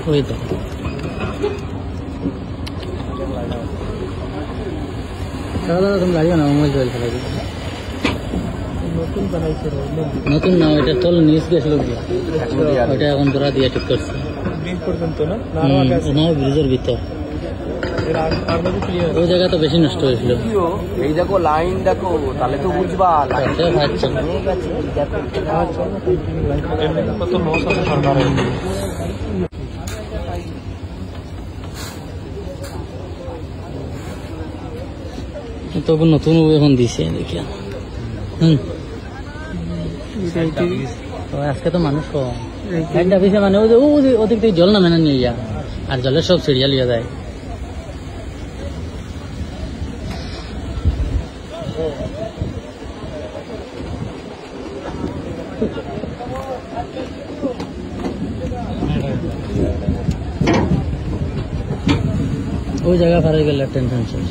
ওই তো তুমি গাড়িও না মোবাইল চল ফেলাই নতুন না ওইটা তল নিচ গেছিল ওইটা এখন তোরা দিয়ে ঠিক করছে ব্রিজের ভিতর ওই জায়গা তো বেশি নষ্ট হয়েছিল এই দেখো লাইন দেখো তাহলে তো বুঝবা তবু নতুন এখন দিছে দেখিয়া আজকে তো মানুষ কম একটা দিছে মানে ওদিক থেকে জল নামে না নিয়ে যা আর জলের সব সিরিয়াল লিয়া যায় ওই জায়গা পার হয়ে গেলে টেনশন শেষ